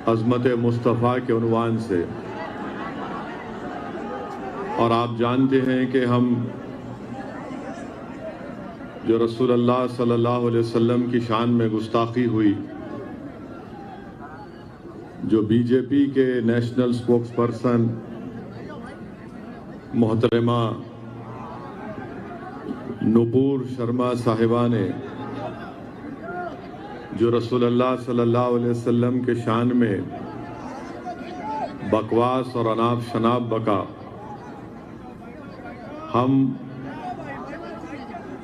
عظمت مصطفیٰ کے عنوان سے، اور آپ جانتے ہیں کہ ہم جو رسول اللہ صلی اللہ علیہ وسلم کی شان میں گستاخی ہوئی، جو بی جے پی کے نیشنل سپوکس پرسن محترمہ نپور شرما صاحبہ نے جو رسول اللہ صلی اللہ علیہ وسلم کے شان میں بکواس اور اناپ شناپ بکا، ہم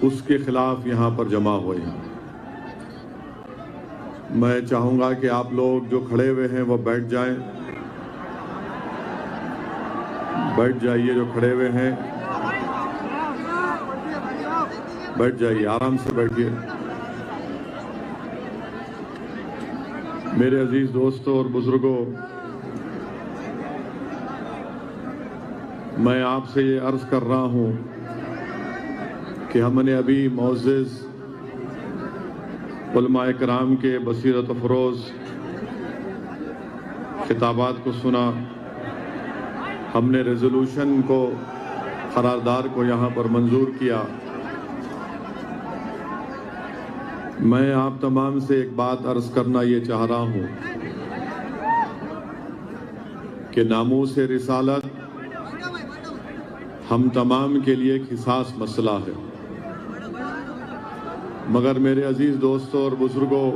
اس کے خلاف یہاں پر جمع ہوئے ہیں۔ میں چاہوں گا کہ آپ لوگ جو کھڑے ہوئے ہیں وہ بیٹھ جائیں، بیٹھ جائیے، جو کھڑے ہوئے ہیں بیٹھ جائیے، آرام سے بیٹھیے۔ میرے عزیز دوستوں اور بزرگوں، میں آپ سے یہ عرض کر رہا ہوں کہ ہم نے ابھی معزز علماء کرام کے بصیرت افروز خطابات کو سنا، ہم نے ریزولوشن کو، قرارداد کو یہاں پر منظور کیا۔ میں آپ تمام سے ایک بات عرض کرنا یہ چاہ رہا ہوں کہ ناموس رسالت ہم تمام کے لیے ایک حساس مسئلہ ہے، مگر میرے عزیز دوستوں اور بزرگوں،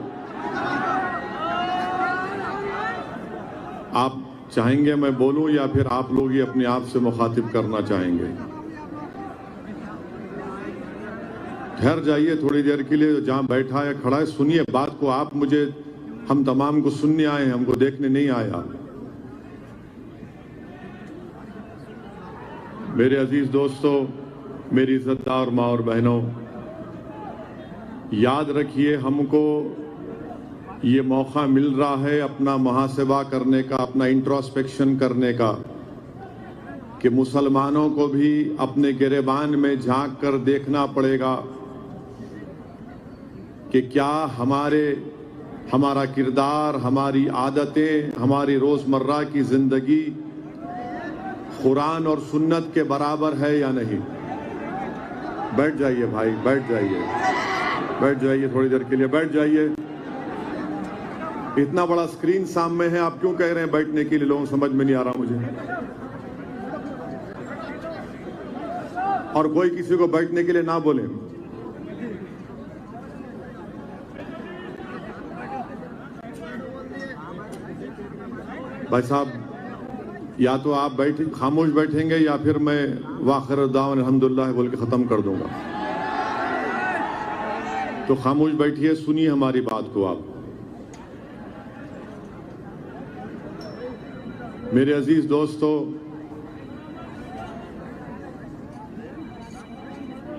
آپ چاہیں گے میں بولوں یا پھر آپ لوگ یہ اپنے آپ سے مخاطب کرنا چاہیں گے؟ ٹھہر جائیے تھوڑی دیر کے لیے، جہاں بیٹھا ہے کھڑا ہے سنیے بات کو۔ آپ مجھے، ہم تمام کو سننے آئے ہیں، ہم کو دیکھنے نہیں آیا۔ میرے عزیز دوستوں، میری عزت دار ماں اور بہنوں، یاد رکھیے ہم کو یہ موقع مل رہا ہے اپنا محاسبہ کرنے کا، اپنا انٹروسپیکشن کرنے کا، کہ مسلمانوں کو بھی اپنے گریبان میں جھانک کر دیکھنا پڑے گا کہ کیا ہمارا کردار، ہماری عادتیں، ہماری روزمرہ کی زندگی قرآن اور سنت کے برابر ہے یا نہیں۔ بیٹھ جائیے بھائی، بیٹھ جائیے، بیٹھ جائیے تھوڑی دیر کے لیے، بیٹھ جائیے۔ اتنا بڑا اسکرین سامنے ہے، آپ کیوں کہہ رہے ہیں بیٹھنے کے لیے؟ لوگوں سمجھ میں نہیں آ رہا مجھے۔ اور کوئی کسی کو بیٹھنے کے لیے نہ بولے۔ بھائی صاحب، یا تو آپ خاموش بیٹھیں گے یا پھر میں وآخر دعوانا الحمدللہ بول کے ختم کر دوں گا۔ تو خاموش بیٹھیے، سنیے ہماری بات کو آپ۔ میرے عزیز دوستو،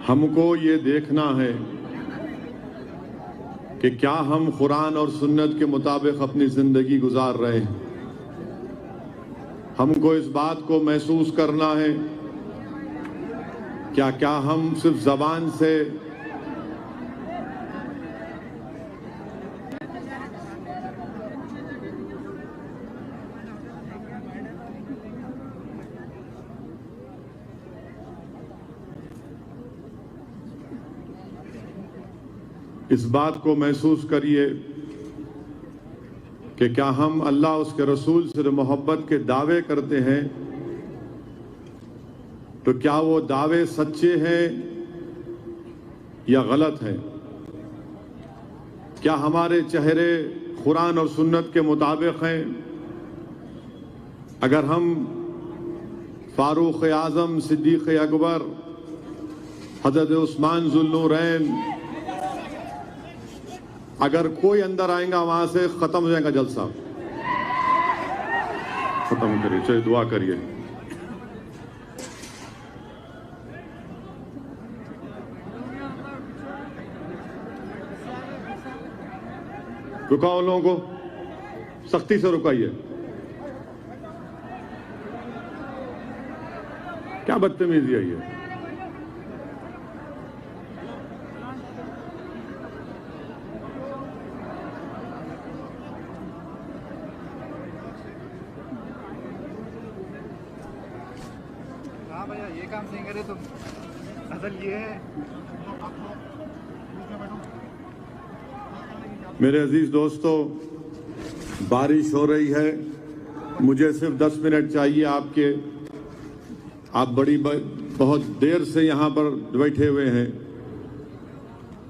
ہم کو یہ دیکھنا ہے کہ کیا ہم قرآن اور سنت کے مطابق اپنی زندگی گزار رہے ہیں۔ ہم کو اس بات کو محسوس کرنا ہے کیا ہم صرف زبان سے اس بات کو محسوس کریے کہ کیا ہم اللہ اس کے رسول سے محبت کے دعوے کرتے ہیں تو کیا وہ دعوے سچے ہیں یا غلط ہیں؟ کیا ہمارے چہرے قرآن اور سنت کے مطابق ہیں؟ اگر ہم فاروق اعظم، صدیق اکبر، حضرت عثمان ذو النورین، اگر کوئی اندر آئیں گا وہاں سے ختم ہو جائے گا جلسہ۔ ختم کریے، چلیے دعا کریے۔ رکاؤ ان لوگوں کو، سختی سے رکائیے۔ کیا بدتمیزی ہے یہ؟ ہاں بھیا یہ کام نہیں کرے تو اصل یہ ہے. میرے عزیز دوستو، بارش ہو رہی ہے، مجھے صرف 10 منٹ چاہیے آپ کے. آپ بہت دیر سے یہاں پر بیٹھے ہوئے ہیں.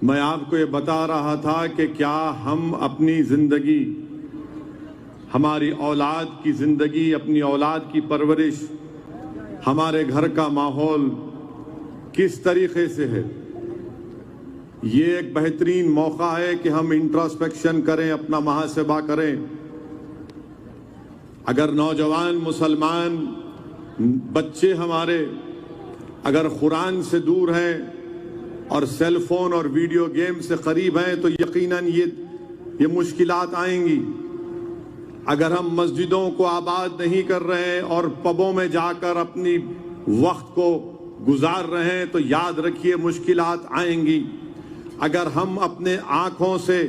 میں آپ کو یہ بتا رہا تھا کہ کیا ہم اپنی زندگی، ہماری اولاد کی زندگی، اپنی اولاد کی پرورش، ہمارے گھر کا ماحول کس طریقے سے ہے. یہ ایک بہترین موقع ہے کہ ہم انٹراسپیکشن کریں، اپنا محاسبہ کریں. اگر نوجوان مسلمان بچے ہمارے اگر قرآن سے دور ہیں اور سیل فون اور ویڈیو گیم سے قریب ہیں تو یقیناً یہ مشکلات آئیں گی. اگر ہم مسجدوں کو آباد نہیں کر رہے ہیں اور پبوں میں جا کر اپنی وقت کو گزار رہے ہیں تو یاد رکھیے مشکلات آئیں گی. اگر ہم اپنے آنکھوں سے،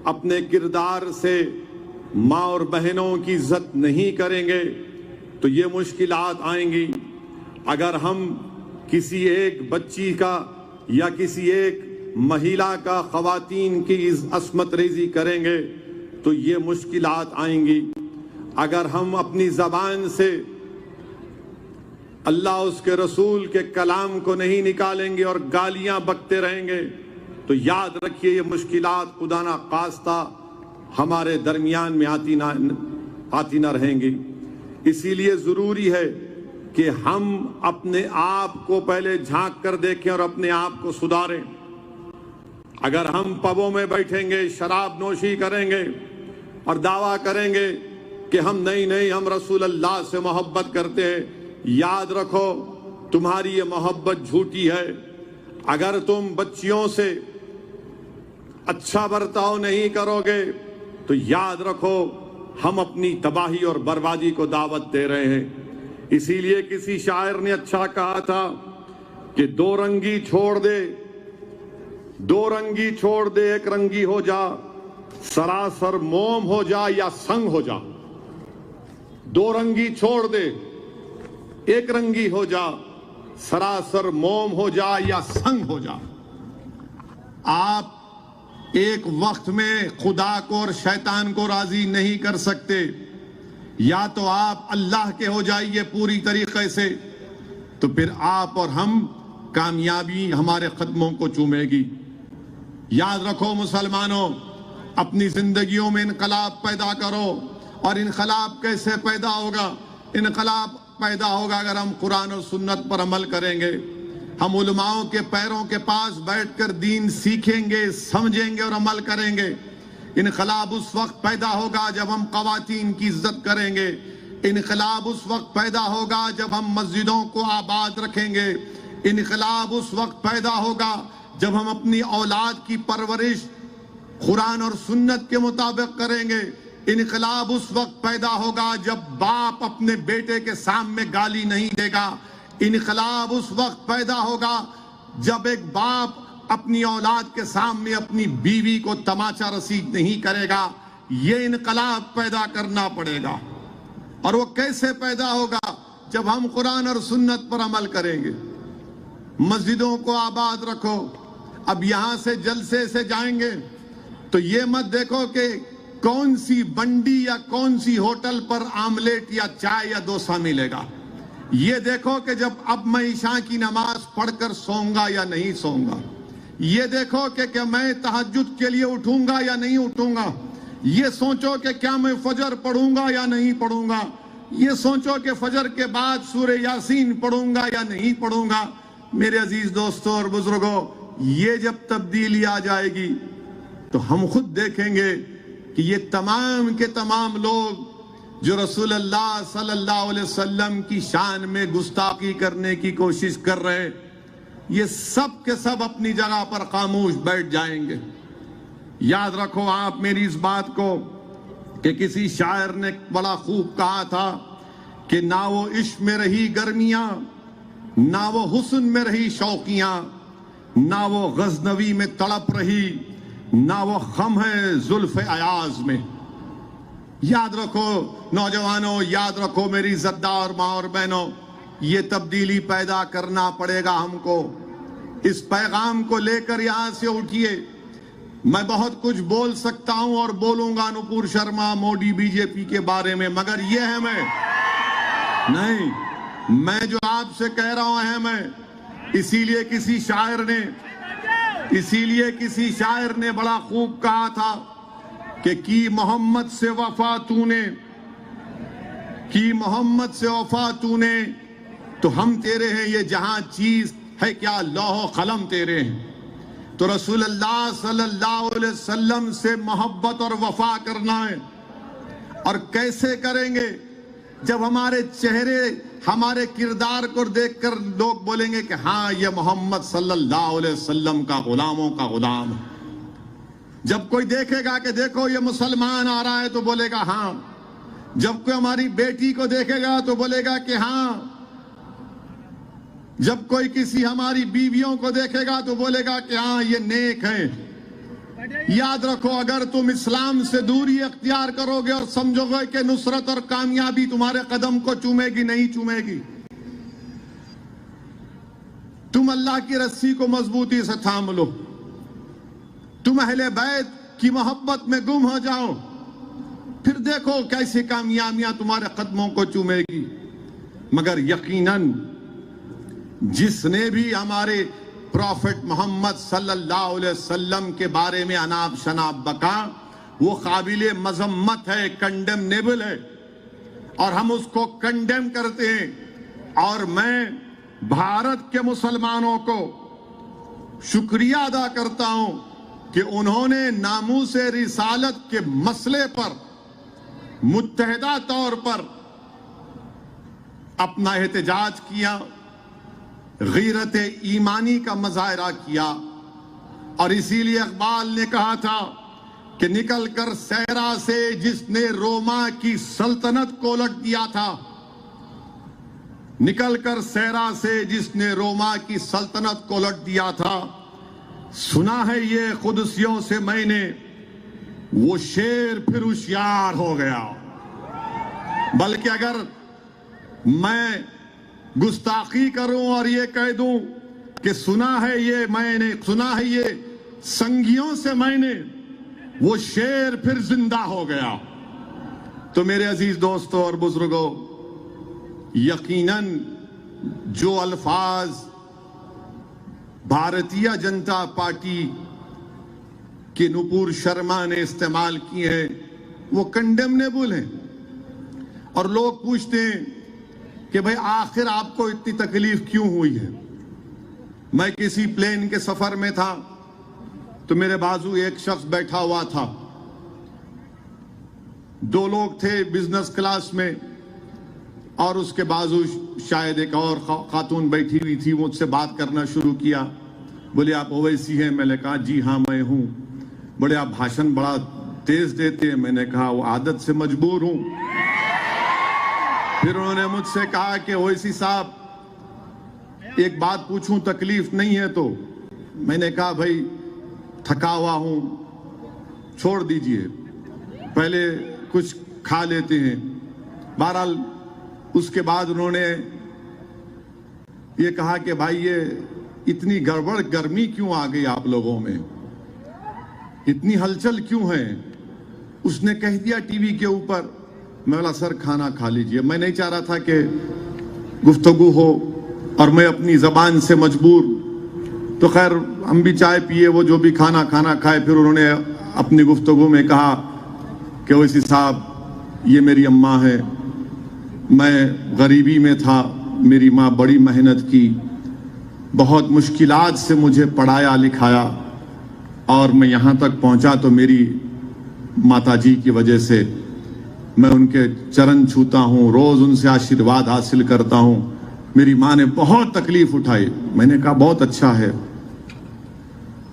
اپنے کردار سے ماں اور بہنوں کی عزت نہیں کریں گے تو یہ مشکلات آئیں گی. اگر ہم کسی ایک بچی کا یا کسی ایک مہیلا کا خواتین کی عصمت ریزی کریں گے تو یہ مشکلات آئیں گی. اگر ہم اپنی زبان سے اللہ اس کے رسول کے کلام کو نہیں نکالیں گے اور گالیاں بکتے رہیں گے تو یاد رکھیے یہ مشکلات خدا نہ خواستہ ہمارے درمیان میں آتی نہ رہیں گی. اسی لیے ضروری ہے کہ ہم اپنے آپ کو پہلے جھانک کر دیکھیں اور اپنے آپ کو سدھاریں. اگر ہم پبوں میں بیٹھیں گے، شراب نوشی کریں گے اور دعویٰ کریں گے کہ ہم نہیں ہم رسول اللہ سے محبت کرتے ہیں، یاد رکھو تمہاری یہ محبت جھوٹی ہے. اگر تم بچیوں سے اچھا برتاؤ نہیں کرو گے تو یاد رکھو ہم اپنی تباہی اور بربادی کو دعوت دے رہے ہیں. اسی لیے کسی شاعر نے اچھا کہا تھا کہ دو رنگی چھوڑ دے ایک رنگی ہو جا، سراسر موم ہو جا یا سنگ ہو جا. دو رنگی چھوڑ دے ایک رنگی ہو جا، سراسر موم ہو جا یا سنگ ہو جا. آپ ایک وقت میں خدا کو اور شیطان کو راضی نہیں کر سکتے. یا تو آپ اللہ کے ہو جائیے پوری طریقے سے تو پھر آپ اور ہم کامیابی ہمارے قدموں کو چومے گی. یاد رکھو مسلمانوں، اپنی زندگیوں میں انقلاب پیدا کرو. اور انقلاب کیسے پیدا ہوگا؟ انقلاب پیدا ہوگا اگر ہم قرآن اور سنت پر عمل کریں گے. ہم علماؤں کے پیروں کے پاس بیٹھ کر دین سیکھیں گے، سمجھیں گے اور عمل کریں گے. انقلاب اس وقت پیدا ہوگا جب ہم خواتین کی عزت کریں گے. انقلاب اس وقت پیدا ہوگا جب ہم مسجدوں کو آباد رکھیں گے. انقلاب اس وقت پیدا ہوگا جب ہم اپنی اولاد کی پرورش قرآن اور سنت کے مطابق کریں گے. انقلاب اس وقت پیدا ہوگا جب باپ اپنے بیٹے کے سامنے گالی نہیں دے گا. انقلاب اس وقت پیدا ہوگا جب ایک باپ اپنی اولاد کے سامنے اپنی بیوی کو تماچا رسید نہیں کرے گا. یہ انقلاب پیدا کرنا پڑے گا. اور وہ کیسے پیدا ہوگا؟ جب ہم قرآن اور سنت پر عمل کریں گے. مسجدوں کو آباد رکھو. اب یہاں سے جلسے سے جائیں گے تو یہ مت دیکھو کہ کون سی بنڈی یا کون سی ہوٹل پر آملیٹ یا چائے یا ڈوسا ملے گا. یہ دیکھو کہ جب اب میں عشاء کی نماز پڑھ کر سوؤں گا یا نہیں سوؤں گا. یہ دیکھو کہ میں تہجد کے لیے اٹھوں گا یا نہیں اٹھوں گا. یہ سوچو کہ کیا میں فجر پڑھوں گا یا نہیں پڑھوں گا. یہ سوچو کہ فجر کے بعد سورہ یاسین پڑھوں گا یا نہیں پڑھوں گا. میرے عزیز دوستوں اور بزرگوں، یہ جب تبدیلی آ جائے گی تو ہم خود دیکھیں گے کہ یہ تمام کے تمام لوگ جو رسول اللہ صلی اللہ علیہ وسلم کی شان میں گستاخی کرنے کی کوشش کر رہے، یہ سب کے سب اپنی جگہ پر خاموش بیٹھ جائیں گے. یاد رکھو آپ میری اس بات کو کہ کسی شاعر نے بڑا خوب کہا تھا کہ نہ وہ عشق میں رہی گرمیاں، نہ وہ حسن میں رہی شوقیاں، نہ وہ غزنوی میں تڑپ رہی، نہ وہ خم ہے زلف ایاز میں. یاد رکھو نوجوانوں، یاد رکھو میری عزتدار ماں اور بہنوں، یہ تبدیلی پیدا کرنا پڑے گا ہم کو. اس پیغام کو لے کر یہاں سے اٹھیے. میں بہت کچھ بول سکتا ہوں اور بولوں گا نپور شرما موڈی بی جے پی کے بارے میں، مگر یہ ہے میں جو آپ سے کہہ رہا ہوں ہے میں. اسی لیے کسی شاعر نے بڑا خوب کہا تھا کہ کی محمد سے وفا تو نے تو ہم تیرے ہیں، یہ جہاں چیز ہے کیا لوح و قلم تیرے ہیں. تو رسول اللہ صلی اللہ علیہ وسلم سے محبت اور وفا کرنا ہے. اور کیسے کریں گے؟ جب ہمارے چہرے، ہمارے کردار کو دیکھ کر لوگ بولیں گے کہ ہاں یہ محمد صلی اللہ علیہ وسلم کا غلاموں کا غلام ہے. جب کوئی دیکھے گا کہ دیکھو یہ مسلمان آ رہا ہے تو بولے گا ہاں. جب کوئی ہماری بیٹی کو دیکھے گا تو بولے گا کہ ہاں. جب کوئی کسی ہماری بیویوں کو دیکھے گا تو بولے گا کہ ہاں یہ نیک ہیں. یاد رکھو، اگر تم اسلام سے دوری اختیار کرو گے اور سمجھو گے کہ نصرت اور کامیابی تمہارے قدم کو چومے گی، نہیں چومے گی. تم اللہ کی رسی کو مضبوطی سے تھام لو. تم اہل بیت کی محبت میں گم ہو جاؤ، پھر دیکھو کیسی کامیابیاں تمہارے قدموں کو چومے گی. مگر یقیناً جس نے بھی ہمارے پروفٹ محمد صلی اللہ علیہ وسلم کے بارے میں اناب شناب بکا، وہ قابل مذمت ہے، کنڈیمنیبل ہے، اور ہم اس کو کنڈیم کرتے ہیں. اور میں بھارت کے مسلمانوں کو شکریہ ادا کرتا ہوں کہ انہوں نے ناموس رسالت کے مسئلے پر متحدہ طور پر اپنا احتجاج کیا، غیرت ایمانی کا مظاہرہ کیا. اور اسی لیے اقبال نے کہا تھا کہ نکل کر صحرا سے جس نے روما کی سلطنت کو الٹ دیا تھا، نکل کر صحرا سے جس نے روما کی سلطنت کو الٹ دیا تھا، سنا ہے یہ قدسیوں سے میں نے، وہ شیر پھر ہوشیار ہو گیا. بلکہ اگر میں گستاخی کروں اور یہ کہہ دوں کہ سنا ہے یہ سنگیوں سے میں نے، وہ شیر پھر زندہ ہو گیا. تو میرے عزیز دوستوں اور بزرگوں، یقیناً جو الفاظ بھارتیہ جنتا پارٹی کے نپور شرما نے استعمال کیے ہیں وہ کنڈیمنیبل ہیں. اور لوگ پوچھتے ہیں کہ بھئی آخر آپ کو اتنی تکلیف کیوں ہوئی ہے؟ میں کسی پلین کے سفر میں تھا تو میرے بازو ایک شخص بیٹھا ہوا تھا. 2 لوگ تھے بزنس کلاس میں، اور اس کے بازو شاید ایک اور خاتون بیٹھی ہوئی تھی. مجھ سے بات کرنا شروع کیا، بولے آپ اویسی ہیں؟ میں نے کہا جی ہاں میں ہوں. بڑے آپ بھاشن بڑا تیز دیتے ہیں. میں نے کہا وہ عادت سے مجبور ہوں. پھر انہوں نے مجھ سے کہا کہ اویسی صاحب ایک بات پوچھوں، تکلیف نہیں ہے تو؟ میں نے کہا بھائی تھکا ہوا ہوں، چھوڑ دیجئے، پہلے کچھ کھا لیتے ہیں. بہرحال اس کے بعد انہوں نے یہ کہا کہ بھائی یہ اتنی گڑبڑ گرمی کیوں آ گئی آپ لوگوں میں، اتنی ہلچل کیوں ہے؟ اس نے کہہ دیا ٹی وی کے اوپر. میں بولا سر کھانا کھا لیجئے. میں نہیں چاہ رہا تھا کہ گفتگو ہو اور میں اپنی زبان سے مجبور. تو خیر ہم بھی چائے پیے، وہ جو بھی کھانا کھائے. پھر انہوں نے اپنی گفتگو میں کہا کہ اویسی صاحب یہ میری اماں ہے، میں غریبی میں تھا، میری ماں بڑی محنت کی، بہت مشکلات سے مجھے پڑھایا لکھایا، اور میں یہاں تک پہنچا تو میری ماتا جی کی وجہ سے. میں ان کے چرن چھوتا ہوں، روز ان سے آشیرواد حاصل کرتا ہوں. میری ماں نے بہت تکلیف اٹھائی. میں نے کہا بہت اچھا ہے.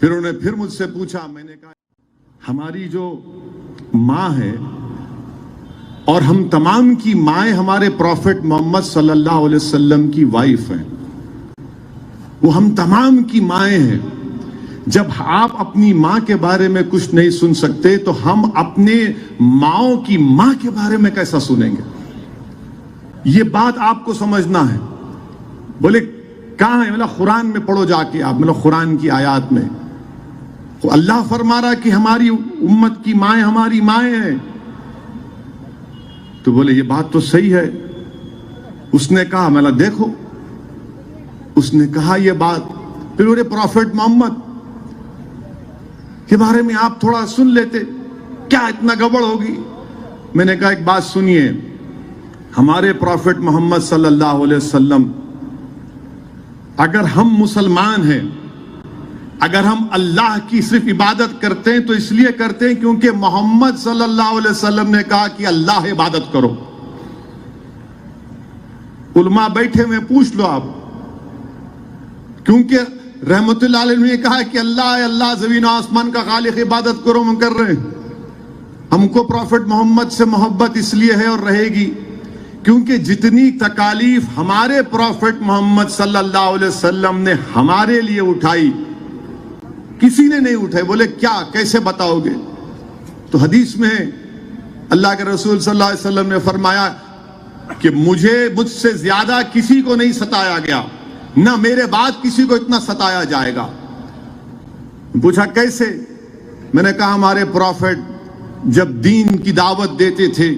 پھر انہوں نے پھر مجھ سے پوچھا. میں نے کہا ہماری جو ماں ہے اور ہم تمام کی مائیں ہمارے پروفٹ محمد صلی اللہ علیہ وسلم کی وائف ہیں، وہ ہم تمام کی مائیں ہیں. جب آپ اپنی ماں کے بارے میں کچھ نہیں سن سکتے تو ہم اپنے ماؤں کی ماں کے بارے میں کیسا سنیں گے؟ یہ بات آپ کو سمجھنا ہے. بولے کہاں ہے؟ بولا قرآن میں پڑھو جا کے آپ. مطلب قرآن کی آیات میں اللہ فرما رہا کہ ہماری امت کی مائیں ہماری مائیں ہیں. تو بولے یہ بات تو صحیح ہے. اس نے کہا میں دیکھو، اس نے کہا یہ بات. پھر بولے پروفٹ محمد کے بارے میں آپ تھوڑا سن لیتے، کیا اتنا گڑبڑ ہوگی؟ میں نے کہا ایک بات سنیے، ہمارے پروفٹ محمد صلی اللہ علیہ وسلم، اگر ہم مسلمان ہیں، اگر ہم اللہ کی صرف عبادت کرتے ہیں تو اس لیے کرتے ہیں کیونکہ محمد صلی اللہ علیہ وسلم نے کہا کہ اللہ عبادت کرو. علماء بیٹھے ہوئے پوچھ لو آپ، کیونکہ رحمت اللہ علیہ نے کہا کہ اللہ ہے، اللہ زمین و آسمان کا خالق، عبادت کرو، ہم کر رہے ہیں. ہم کو پروفٹ محمد سے محبت اس لیے ہے اور رہے گی کیونکہ جتنی تکالیف ہمارے پروفٹ محمد صلی اللہ علیہ وسلم نے ہمارے لیے اٹھائی کسی نے نہیں اٹھائی. بولے کیا، کیسے بتاؤ گے؟ تو حدیث میں اللہ کے رسول صلی اللہ علیہ وسلم نے فرمایا کہ مجھ سے زیادہ کسی کو نہیں ستایا گیا، نہ میرے بعد کسی کو اتنا ستایا جائے گا. پوچھا کیسے؟ میں نے کہا ہمارے پروفٹ جب دین کی دعوت دیتے تھے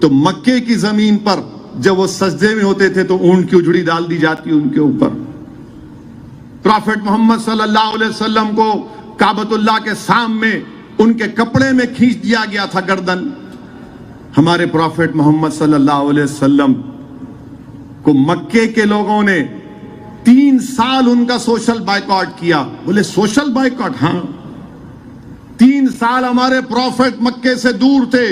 تو مکے کی زمین پر جب وہ سجدے میں ہوتے تھے تو اونٹ کی اجڑی ڈال دی جاتی ان کے اوپر. پروفٹ محمد صلی اللہ علیہ وسلم کو کعبۃ اللہ کے سامنے ان کے کپڑے میں کھینچ دیا گیا تھا گردن. ہمارے پروفٹ محمد صلی اللہ علیہ وسلم کو مکے کے لوگوں نے 3 سال ان کا سوشل بائیکاٹ کیا. بولے سوشل بائیکاٹ؟ ہاں، 3 سال ہمارے پروفٹ مکے سے دور تھے،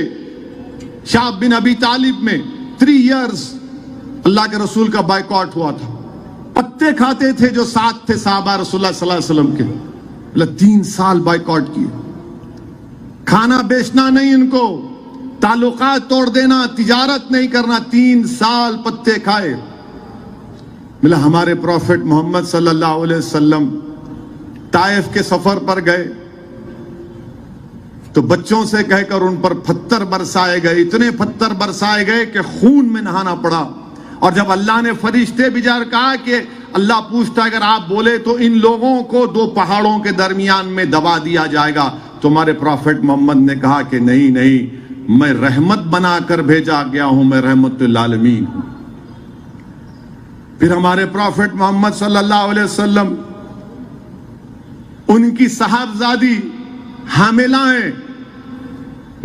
شعب بن ابی طالب میں 3 ایئرز اللہ کے رسول کا بائیکاٹ ہوا تھا. پتے کھاتے تھے جو ساتھ تھے صحابہ رسول اللہ صلی اللہ علیہ وسلم کے. 3 سال بائیکاٹ کیے، کھانا بیچنا نہیں ان کو، تعلقات توڑ دینا، تجارت نہیں کرنا. 3 سال پتے کھائے. ملا ہمارے پروفٹ محمد صلی اللہ علیہ وسلم طائف کے سفر پر گئے تو بچوں سے کہہ کر ان پر پتھر برسائے گئے. اتنے پتھر برسائے گئے کہ خون میں نہانا پڑا. اور جب اللہ نے فرشتے بھیجا کہا کہ اللہ پوچھتا اگر آپ بولے تو ان لوگوں کو 2 پہاڑوں کے درمیان میں دبا دیا جائے گا، تو ہمارے پروفٹ محمد نے کہا کہ نہیں نہیں، میں رحمت بنا کر بھیجا گیا ہوں، میں رحمت للعالمین ہوں. پھر ہمارے پروفٹ محمد صلی اللہ علیہ وسلم، ان کی صاحبزادی حاملہ ہیں،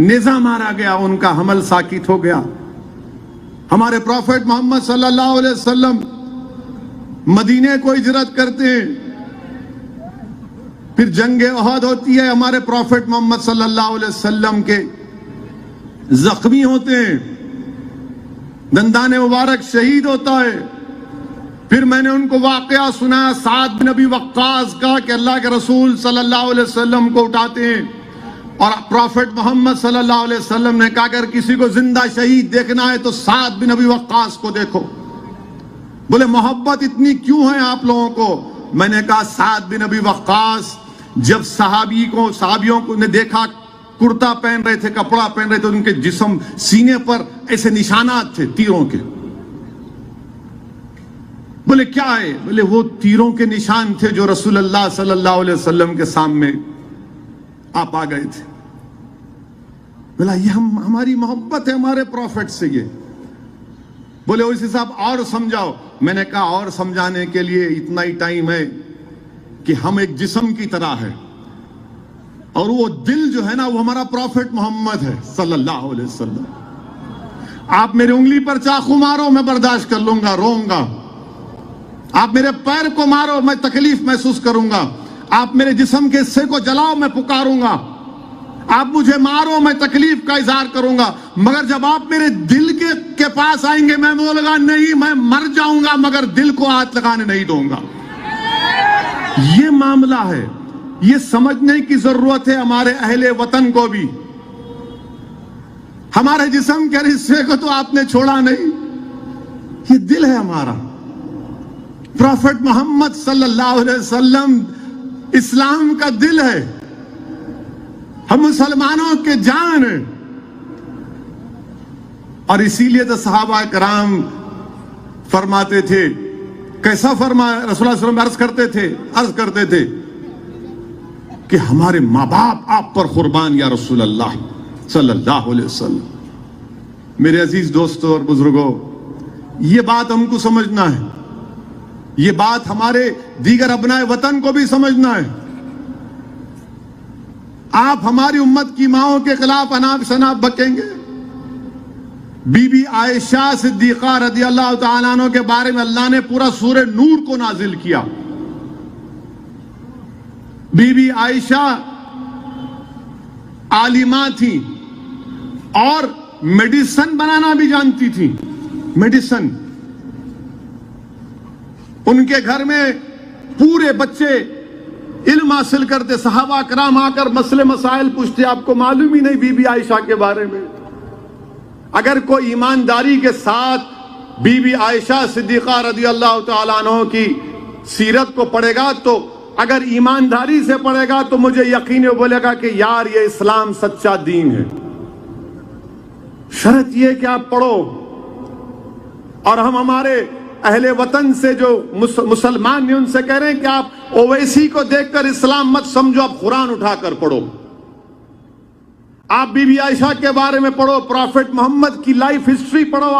نیزہ مارا گیا، ان کا حمل ساکت ہو گیا. ہمارے پروفٹ محمد صلی اللہ علیہ وسلم مدینے کو ہجرت کرتے ہیں. پھر جنگ احد ہوتی ہے، ہمارے پروفٹ محمد صلی اللہ علیہ وسلم کے زخمی ہوتے ہیں، دندان مبارک شہید ہوتا ہے. پھر میں نے ان کو واقعہ سنایا سعد بن ابی وقاص کا کہ اللہ کے رسول صلی اللہ علیہ وسلم کو اٹھاتے ہیں اور پروفٹ محمد صلی اللہ علیہ وسلم نے کہا اگر کسی کو زندہ شہید دیکھنا ہے تو سعد بن ابی وقاص کو دیکھو. بولے محبت اتنی کیوں ہے آپ لوگوں کو؟ میں نے کہا سعد بن ابی وقاص جب صحابیوں کو نے دیکھا کرتا پہن رہے تھے، کپڑا پہن رہے تھے، ان کے جسم سینے پر ایسے نشانات تھے تیروں کے. بولے کیا ہے؟ بولے وہ تیروں کے نشان تھے جو رسول اللہ صلی اللہ علیہ وسلم کے سامنے آپ آ گئے تھے. بولا یہ ہماری محبت ہے ہمارے پروفٹ سے. یہ بولے اسی صاحب اور سمجھاؤ. میں نے کہا اور سمجھانے کے لیے اتنا ہی ٹائم ہے کہ ہم ایک جسم کی طرح ہے اور وہ دل جو ہے نا وہ ہمارا پروفٹ محمد ہے صلی اللہ علیہ وسلم. آپ میری انگلی پر چاقو مارو میں برداشت کر لوں گا، روؤں گا. آپ میرے پیر کو مارو میں تکلیف محسوس کروں گا. آپ میرے جسم کے حصے کو جلاؤ میں پکاروں گا. آپ مجھے مارو میں تکلیف کا اظہار کروں گا. مگر جب آپ میرے دل کے پاس آئیں گے میں بولوں گا نہیں میں مر جاؤں گا مگر دل کو ہاتھ لگانے نہیں دوں گا. یہ معاملہ ہے. یہ سمجھنے کی ضرورت ہے ہمارے اہل وطن کو بھی. ہمارے جسم کے حصے کو تو آپ نے چھوڑا نہیں، یہ دل ہے ہمارا. پروفٹ محمد صلی اللہ علیہ وسلم اسلام کا دل ہے، ہم مسلمانوں کے جان ہیں. اور اسی لیے تو صحابہ کرام فرماتے تھے کیسا فرمایا رسول اللہ صلی اللہ علیہ وسلم عرض کرتے تھے کہ ہمارے ماں باپ آپ پر قربان یا رسول اللہ صلی اللہ علیہ وسلم۔ میرے عزیز دوستوں اور بزرگوں، یہ بات ہم کو سمجھنا ہے، یہ بات ہمارے دیگر ابنائے وطن کو بھی سمجھنا ہے۔ آپ ہماری امت کی ماؤں کے خلاف اناپ شناپ بکیں گے؟ بی بی عائشہ صدیقہ رضی اللہ تعالیٰ عنہ کے بارے میں اللہ نے پورا سورہ نور کو نازل کیا۔ بی بی عائشہ عالمہ تھی اور میڈیسن بنانا بھی جانتی تھی، میڈیسن۔ ان کے گھر میں پورے بچے علم حاصل کرتے، صحابہ کرام آ کر مسئلے مسائل پوچھتے، آپ کو معلوم ہی نہیں بی بی عائشہ کے بارے میں؟ اگر کوئی ایمانداری کے ساتھ بی بی عائشہ صدیقہ رضی اللہ تعالیٰ عنہ کی سیرت کو پڑھے گا، تو اگر ایمانداری سے پڑھے گا تو مجھے یقین ہے بولے گا کہ یار یہ اسلام سچا دین ہے۔ شرط یہ کہ آپ پڑھو، اور ہم ہمارے اہل وطن سے جو مسلمان ہیں ان سے کہہ رہے ہیں کہ آپ اویسی کو دیکھ کر اسلام مت سمجھو، آپ قرآن اٹھا کر پڑھو، آپ بی بی عائشہ کے بارے میں پڑھو، پروفٹ محمد کی لائف ہسٹری پڑھو،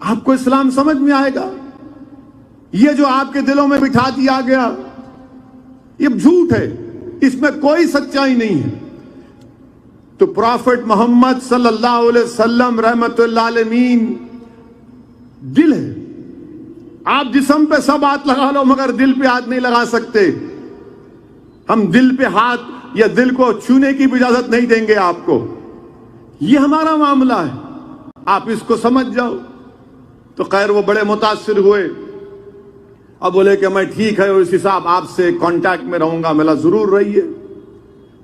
آپ کو اسلام سمجھ میں آئے گا۔ یہ جو آپ کے دلوں میں بٹھا دیا گیا یہ جھوٹ ہے، اس میں کوئی سچائی نہیں ہے۔ تو پروفٹ محمد صلی اللہ علیہ وسلم رحمت اللہ علیہ دل ہے، آپ جسم پہ سب ہاتھ لگا لو مگر دل پہ ہاتھ نہیں لگا سکتے۔ ہم دل پہ ہاتھ یا دل کو چھونے کی بھی اجازت نہیں دیں گے آپ کو، یہ ہمارا معاملہ ہے، آپ اس کو سمجھ جاؤ۔ تو خیر وہ بڑے متاثر ہوئے، اب بولے کہ میں ٹھیک ہے اس حساب آپ سے کانٹیکٹ میں رہوں گا، ملا ضرور رہیے،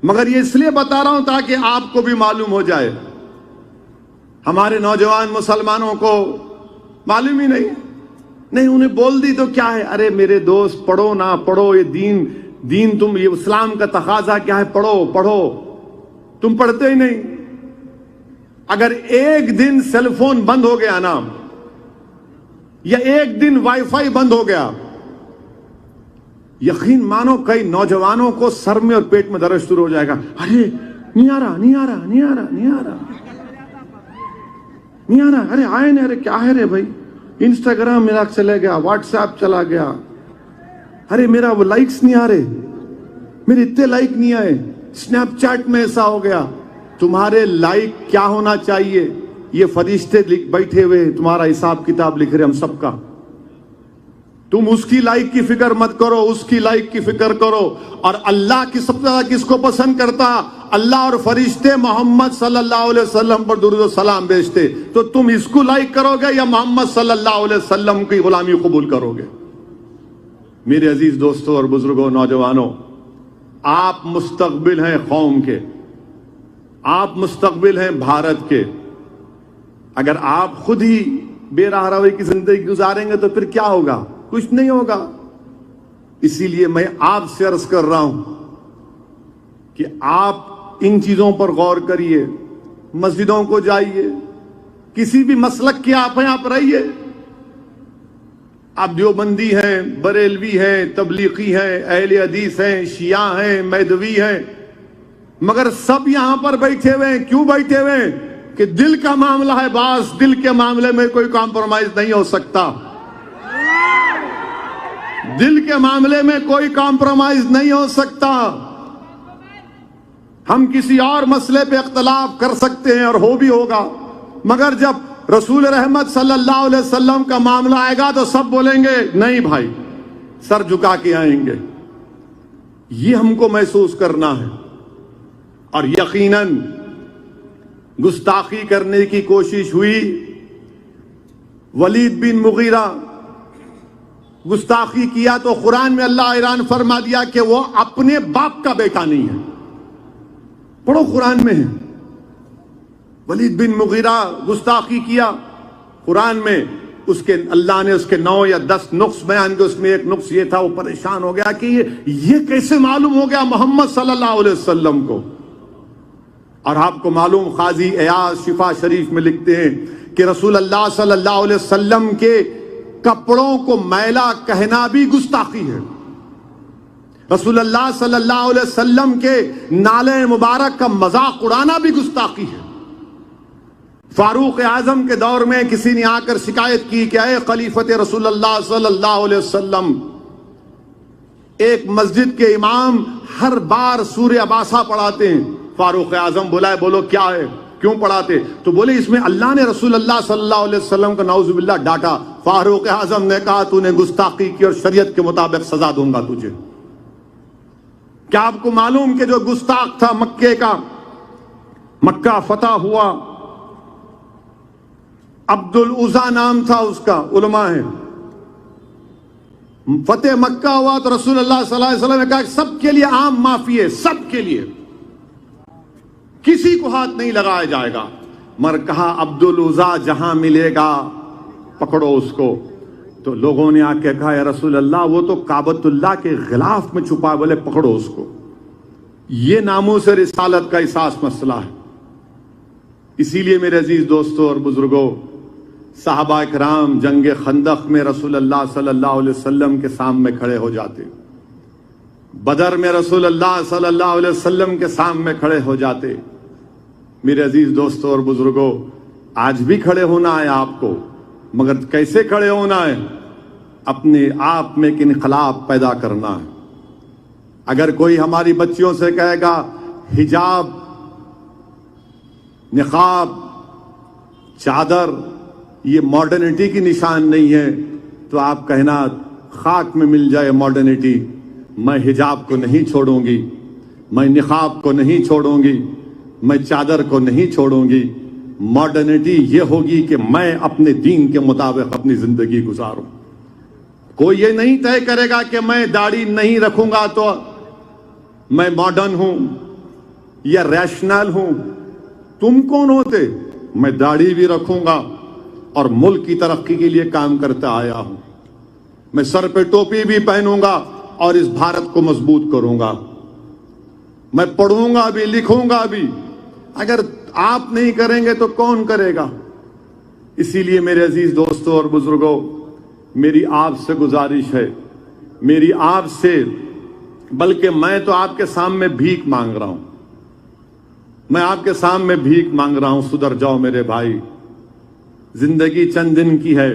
مگر یہ اس لیے بتا رہا ہوں تاکہ آپ کو بھی معلوم ہو جائے۔ ہمارے نوجوان مسلمانوں کو معلوم ہی نہیں، انہیں بول دی تو کیا ہے، ارے میرے دوست پڑھو نہ پڑھو، یہ دین تم، یہ اسلام کا تقاضا کیا ہے، پڑھو، تم پڑھتے ہی نہیں۔ اگر ایک دن سیل فون بند ہو گیا نا، یا ایک دن وائی فائی بند ہو گیا، یقین مانو کئی نوجوانوں کو سر میں اور پیٹ میں درد شروع ہو جائے گا، ارے نہیں آ رہا، ارے آئے نہیں، ارے کیا ہے رے بھائی، انسٹاگرام میرا چلے گیا، واٹس ایپ چلا گیا، ارے میرا وہ لائکس نہیں آ رہے، میرے اتنے لائک نہیں آئے، سنیپ چیٹ میں ایسا ہو گیا۔ تمہارے لائک کیا ہونا چاہیے؟ یہ فرشتے بیٹھے ہوئے تمہارا حساب کتاب لکھ رہے ہم سب کا۔ تم اس کی لائک کی فکر مت کرو، اس کی لائک کی فکر کرو۔ اور اللہ کی سب سے زیادہ کس کو پسند کرتا؟ اللہ اور فرشتے محمد صلی اللہ علیہ وسلم پر درود و سلام بھیجتے۔ تو تم اس کو لائک کرو گے یا محمد صلی اللہ علیہ وسلم کی غلامی قبول کرو گے؟ میرے عزیز دوستوں اور بزرگوں، نوجوانوں، آپ مستقبل ہیں قوم کے، آپ مستقبل ہیں بھارت کے۔ اگر آپ خود ہی بے راہ روی کی زندگی گزاریں گے تو پھر کیا ہوگا؟ کچھ نہیں ہوگا۔ اسی لیے میں آپ سے عرض کر رہا ہوں کہ آپ ان چیزوں پر غور کریے، مسجدوں کو جائیے، کسی بھی مسلک کے آپ ہیں آپ رہیے، آپ دیوبندی ہیں، بریلوی ہیں، تبلیغی ہیں، اہل حدیث ہیں، شیعہ ہیں، مہدوی ہیں، مگر سب یہاں پر بیٹھے ہوئے ہیں۔ کیوں بیٹھے ہوئے ہیں؟ کہ دل کا معاملہ ہے، باس دل کے معاملے میں کوئی کمپرومائز نہیں ہو سکتا، دل کے معاملے میں کوئی کمپرومائز نہیں ہو سکتا۔ ہم کسی اور مسئلے پہ اختلاف کر سکتے ہیں اور ہو بھی ہوگا، مگر جب رسول رحمت صلی اللہ علیہ وسلم کا معاملہ آئے گا تو سب بولیں گے نہیں بھائی، سر جھکا کے آئیں گے۔ یہ ہم کو محسوس کرنا ہے۔ اور یقیناً گستاخی کرنے کی کوشش ہوئی، ولید بن مغیرہ گستاخی کیا تو قرآن میں اللہ اعلان فرما دیا کہ وہ اپنے باپ کا بیٹا نہیں ہے۔ پڑھو قرآن میں ہے، ولید بن مغیرہ گستاخی کیا، قرآن میں اس کے اللہ نے اس کے 9 یا 10 نقص بیان کے، اس میں ایک نقص یہ تھا، وہ پریشان ہو گیا کہ یہ کیسے معلوم ہو گیا محمد صلی اللہ علیہ وسلم کو۔ اور آپ کو معلوم، قاضی ایاز شفا شریف میں لکھتے ہیں کہ رسول اللہ صلی اللہ علیہ وسلم کے کپڑوں کو میلا کہنا بھی گستاخی ہے. رسول اللہ صلی اللہ علیہ وسلم کے نالے مبارک کا مذاق اڑانا بھی گستاخی ہے. فاروق اعظم کے دور میں کسی نے آ کر شکایت کی کہ اے خلیفۃ رسول اللہ صلی اللہ علیہ وسلم، ایک مسجد کے امام ہر بار سورہ عباسہ پڑھاتے ہیں. فاروق اعظم بلائے، بولو کیا ہے، کیوں پڑھاتے؟ تو بولے اس میں اللہ نے رسول اللہ صلی اللہ علیہ وسلم کو نعوذ باللہ ڈانٹا. فاروق اعظم نے کہا تو نے گستاخی کی اور شریعت کے مطابق سزا دوں گا تجھے. کیا آپ کو معلوم کہ جو گستاخ تھا مکے کا، مکہ فتح ہوا، عبد العزا نام تھا اس کا، علماء ہیں، فتح مکہ ہوا تو رسول اللہ صلی اللہ علیہ وسلم نے کہا کہ سب کے لیے عام معافی ہے، سب کے لیے، کسی کو ہاتھ نہیں لگایا جائے گا. مگر کہا عبد العزا جہاں ملے گا پکڑو اس کو. تو لوگوں نے آ کے کہا یا رسول اللہ وہ تو کعبۃ اللہ کے غلاف میں چھپا ہے. بولے پکڑو اس کو. یہ ناموس رسالت کا احساس مسئلہ ہے. اسی لیے میرے عزیز دوستوں اور بزرگوں، صحابہ اکرام جنگ خندق میں رسول اللہ صلی اللہ علیہ وسلم کے سامنے کھڑے ہو جاتے، بدر میں رسول اللہ صلی اللہ علیہ وسلم کے سامنے کھڑے ہو جاتے. میرے عزیز دوستوں اور بزرگوں، آج بھی کھڑے ہونا ہے آپ کو، مگر کیسے کھڑے ہونا ہے؟ اپنے آپ میں ایک انقلاب پیدا کرنا ہے. اگر کوئی ہماری بچیوں سے کہے گا حجاب، نقاب، چادر یہ ماڈرنٹی کی نشان نہیں ہے، تو آپ کہنا خاک میں مل جائے ماڈرنٹی، میں حجاب کو نہیں چھوڑوں گی، میں نقاب کو نہیں چھوڑوں گی، میں چادر کو نہیں چھوڑوں گی. ماڈرنٹی یہ ہوگی کہ میں اپنے دین کے مطابق اپنی زندگی گزاروں. کوئی یہ نہیں طے کرے گا کہ میں داڑھی نہیں رکھوں گا تو میں ماڈرن ہوں یا ریشنل ہوں. تم کون ہوتے؟ میں داڑھی بھی رکھوں گا اور ملک کی ترقی کے لیے کام کرتا آیا ہوں. میں سر پہ ٹوپی بھی پہنوں گا اور اس بھارت کو مضبوط کروں گا. میں پڑھوں گا بھی، لکھوں گا بھی. اگر آپ نہیں کریں گے تو کون کرے گا؟ اسی لیے میرے عزیز دوستوں اور بزرگوں، میری آپ سے گزارش ہے، میری آپ سے، بلکہ میں تو آپ کے سامنے بھیک مانگ رہا ہوں، میں آپ کے سامنے بھیک مانگ رہا ہوں. سدھر جاؤ میرے بھائی، زندگی چند دن کی ہے.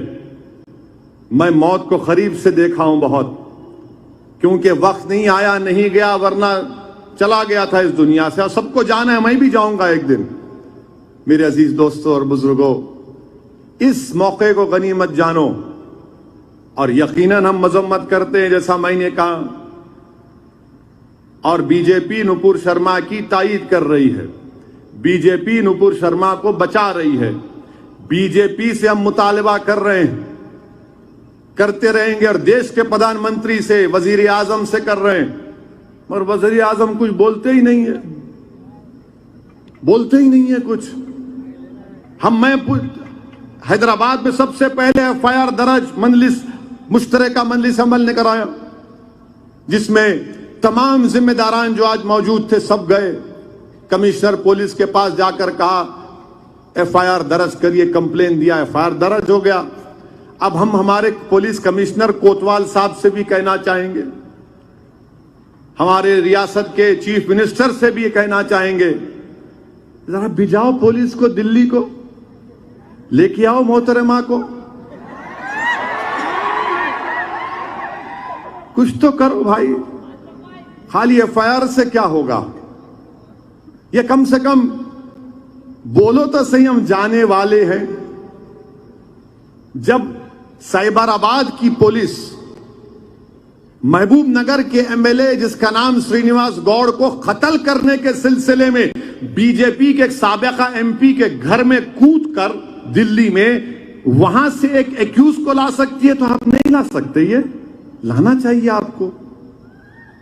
میں موت کو قریب سے دیکھا ہوں بہت، کیونکہ وقت نہیں آیا نہیں گیا، ورنہ چلا گیا تھا اس دنیا سے. اور سب کو جانا ہے، میں بھی جاؤں گا ایک دن. میرے عزیز دوستوں اور بزرگوں، اس موقع کو غنیمت جانو. اور یقیناً ہم مذمت کرتے ہیں جیسا میں نے کہا، اور بی جے پی نپور شرما کی تائید کر رہی ہے، بی جے پی نپور شرما کو بچا رہی ہے. بی جے پی سے ہم مطالبہ کر رہے ہیں، کرتے رہیں گے، اور دیش کے پردھان منتری سے، وزیر اعظم سے کر رہے ہیں. اور وزیر اعظم کچھ بولتے ہی نہیں ہے، بولتے ہی نہیں ہے کچھ. میں حیدرآباد میں سب سے پہلے ایف آئی آر درج مجلس مشترکہ مجلس عمل نے کرایا، جس میں تمام ذمہ داران جو آج موجود تھے سب گئے. کمشنر پولیس کے پاس جا کر کہا ایف آئی آر درج کریے، کمپلین دیا، ایف آئی آر درج ہو گیا. اب ہم ہمارے پولیس کمشنر کوتوال صاحب سے بھی کہنا چاہیں گے، ہمارے ریاست کے چیف منسٹر سے بھی یہ کہنا چاہیں گے، ذرا بھیجاؤ پولیس کو، دلی کو لے کے آؤ محترمہ کو، کچھ تو کرو بھائی. خالی ایف آئی آر سے کیا ہوگا؟ یہ کم سے کم بولو تو صحیح، ہم جانے والے ہیں. جب سائبر آباد کی پولیس محبوب نگر کے ایم ایل اے جس کا نام سرینیواس گوڑ کو قتل کرنے کے سلسلے میں بی جے پی کے ایک سابقہ ایم پی کے گھر میں کود کر دلی میں وہاں سے ایک ایکیوز کو لا سکتی ہے، تو آپ نہیں لا سکتے. یہ لانا چاہیے، آپ کو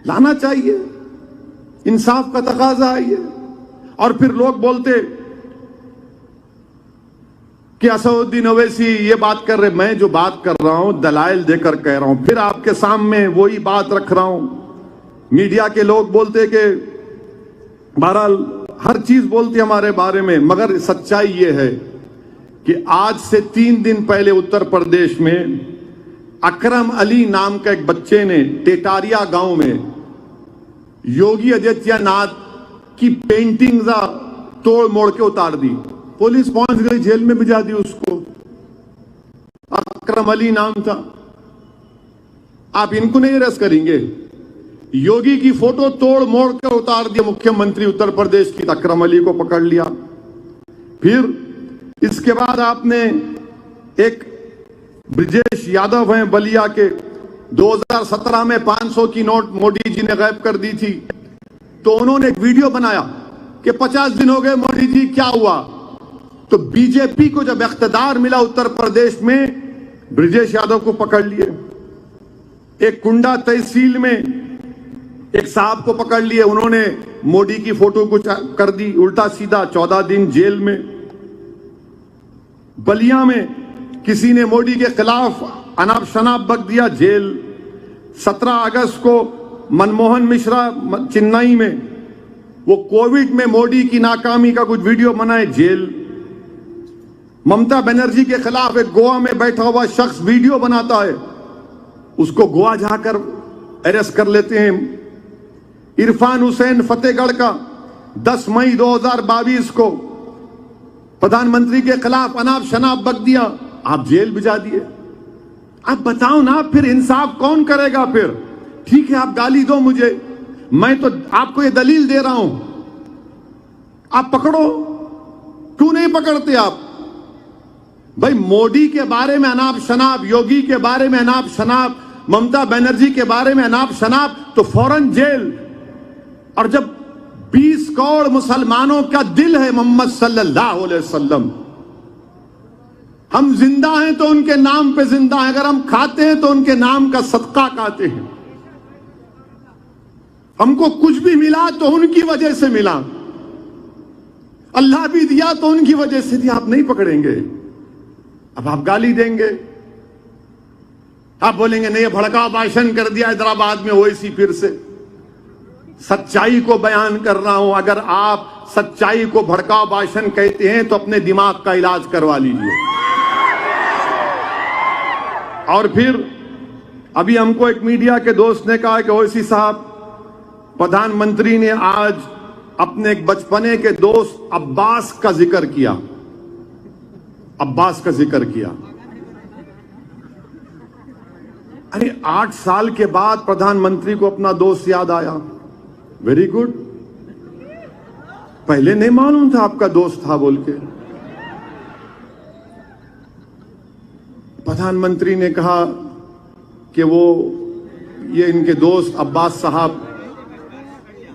لانا چاہیے. انصاف کا تقاضا ہے یہ. اور پھر لوگ بولتے کہ اسدالدین اویسی یہ بات کر رہے، میں جو بات کر رہا ہوں دلائل دے کر کہہ رہا ہوں، پھر آپ کے سامنے وہی بات رکھ رہا ہوں. میڈیا کے لوگ بولتے کہ بہرحال ہر چیز بولتی ہمارے بارے میں، مگر سچائی یہ ہے کہ آج سے 3 دن پہلے اتر پردیش میں اکرم علی نام کا ایک بچے نے ٹیٹاریا گاؤں میں یوگی آدتیہ ناتھ کی پینٹنگ توڑ موڑ کے اتار دی. پولیس پہنچ گئی, جیل میں بھجا دی اس کو. اکرم علی نام تھا. آپ ان کو نہیں ریس کریں گے؟ یوگی کی فوٹو توڑ موڑ کے اتار دیا مکھیہ منتری اتر پردیش کی. اکرم علی کو پکڑ لیا. پھر اس کے بعد آپ نے ایک برجیش یادو ہیں بلیا کے, 2017 میں 500 کی نوٹ مودی جی نے غائب کر دی تھی, تو انہوں نے ایک ویڈیو بنایا کہ 50 دن ہو گئے مودی جی, کیا ہوا؟ تو بی جے پی کو جب اقتدار ملا اتر پردیش میں, برجیش یادو کو پکڑ لیے. ایک کنڈا تحصیل میں ایک صاحب کو پکڑ لیے, انہوں نے مودی کی فوٹو کو کر دی الٹا سیدھا, 14 دن جیل میں. بلیا میں کسی نے مودی کے خلاف اناپ شناپ بک دیا, جیل. 17 اگست کو منموہن مشرا چنئی میں وہ کووڈ میں مودی کی ناکامی کا کچھ ویڈیو بنائے, جیل. ممتا بنرجی کے خلاف ایک گوا میں بیٹھا ہوا شخص ویڈیو بناتا ہے, اس کو گوا جا کر اریسٹ کر لیتے ہیں. عرفان حسین فتح گڑھ کا 10 مئی 2022 کو پردھان منتری کے خلاف اناپ شناپ بک دیا, آپ جیل بھجا دیے. آپ بتاؤ نا, پھر انصاف کون کرے گا؟ پھر ٹھیک ہے آپ گالی دو مجھے, میں تو آپ کو یہ دلیل دے رہا ہوں, آپ پکڑو. کیوں نہیں پکڑتے آپ؟ بھائی مودی کے بارے میں اناپ شناپ, یوگی کے بارے میں اناپ شناپ, ممتا بنرجی کے بارے میں اناپ شناپ, تو فوراً جیل. اور جب 20 کروڑ مسلمانوں کا دل ہے محمد صلی اللہ علیہ وسلم, ہم زندہ ہیں تو ان کے نام پہ زندہ ہیں, اگر ہم کھاتے ہیں تو ان کے نام کا صدقہ کھاتے ہیں. ہم کو کچھ بھی ملا تو ان کی وجہ سے ملا, اللہ بھی دیا تو ان کی وجہ سے دیا. آپ نہیں پکڑیں گے. اب آپ گالی دیں گے, آپ بولیں گے نہیں بھڑکاؤ بھاشن کر دیا حیدرآباد میں اویسی. پھر سے سچائی کو بیان کر رہا ہوں. اگر آپ سچائی کو بھڑکاؤ بھاشن کہتے ہیں تو اپنے دماغ کا علاج کروا لیجئے. اور پھر ابھی ہم کو ایک میڈیا کے دوست نے کہا کہ اویسی صاحب, پردھان منتری نے آج اپنے ایک بچپنے کے دوست عباس کا ذکر کیا. عباس کا ذکر کیا. ارے 8 سال کے بعد پردھان منتری کو اپنا دوست یاد آیا. Very good. پہلے نہیں معلوم تھا آپ کا دوست تھا بول کے. پردھان منتری نے کہا کہ وہ یہ ان کے دوست عباس صاحب,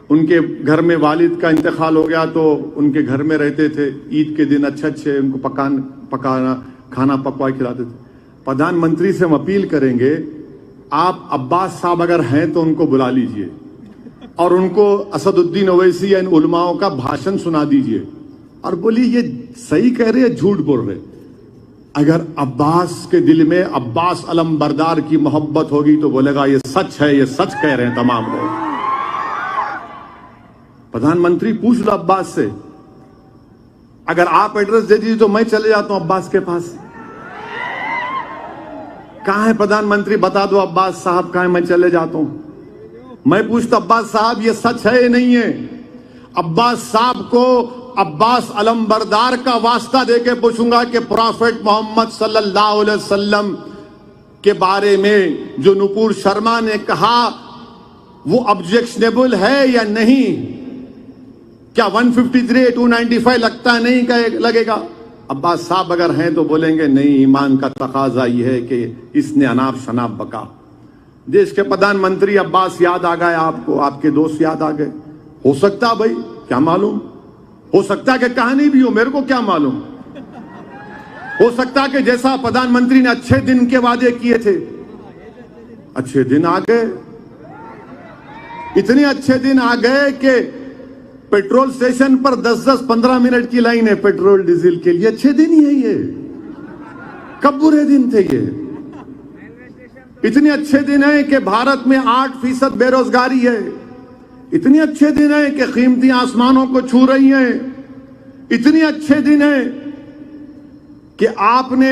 ان کے گھر میں والد کا انتقال ہو گیا تو ان کے گھر میں رہتے تھے. عید کے دن اچھے ان کو پکانا کھانا پکوا کھلاتے تھے. پردھان منتری سے ہم اپیل کریں گے, آپ عباس صاحب اگر ہیں تو ان کو بلا لیجئے اور ان کو اسد الدین اویسی یا ان علماؤں کا بھاشن سنا دیجئے اور بولیے یہ صحیح کہہ رہے ہیں جھوٹ بول رہے. اگر عباس کے دل میں عباس علم بردار کی محبت ہوگی تو بولے گا یہ سچ ہے, یہ سچ کہہ رہے ہیں تمام لوگ. پردھان منتری پوچھ لو عباس سے, اگر آپ ایڈریس دے دیجیے تو میں چلے جاتا ہوں عباس کے پاس. کہاں ہے پردھان منتری, بتا دو عباس صاحب کہاں ہے, میں چلے جاتا ہوں. میں پوچھتا عباس صاحب یہ سچ ہے یا نہیں ہے؟ عباس صاحب کو عباس علم بردار کا واسطہ دے کے پوچھوں گا کہ پروفیٹ محمد صلی اللہ علیہ وسلم کے بارے میں جو نپور شرما نے کہا وہ آبجیکشنیبل ہے یا نہیں؟ کیا 153 295 لگتا ہے نہیں لگے گا؟ عباس صاحب اگر ہیں تو بولیں گے نہیں, ایمان کا تقاضا یہ ہے کہ اس نے اناپ شناپ بکا. دیش کے پردھان منتری عباس یاد آ گئے آپ کو, آپ کے دوست یاد آ گئے. ہو سکتا بھائی, کیا معلوم, ہو سکتا کہ کہانی بھی ہو, میرے کو کیا معلوم. ہو سکتا کہ جیسا پردھان منتری نے اچھے دن کے وعدے کیے تھے, اچھے دن آ گئے. اتنے اچھے دن آ گئے کہ پیٹرول سٹیشن پر 10-15 منٹ کی لائن ہے پیٹرول ڈیزل کے لیے. اچھے دن ہی ہے یہ, کب برے دن تھے یہ؟ اتنے اچھے دن ہیں کہ بھارت میں 8% بے روزگاری ہے. اتنے اچھے دن ہیں کہ قیمتیں آسمانوں کو چھو رہی ہیں. اتنے اچھے دن ہیں کہ آپ نے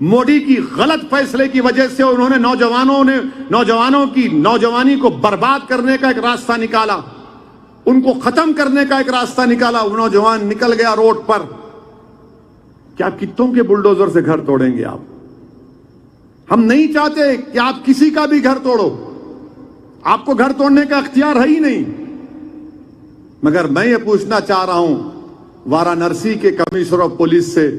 موڈی کی غلط فیصلے کی وجہ سے انہوں نے نوجوانوں کی نوجوانی کو برباد کرنے کا ایک راستہ نکالا، ان کو ختم کرنے کا ایک راستہ نکالا. وہ نوجوان نکل گیا روڈ پر. کیا کتوں کے بلڈوزر سے گھر توڑیں گے آپ؟ ہم نہیں چاہتے کہ آپ کسی کا بھی گھر توڑو، آپ کو گھر توڑنے کا اختیار ہے ہی نہیں. مگر میں یہ پوچھنا چاہ رہا ہوں وارانسی کے کمشنر آف پولیس سے،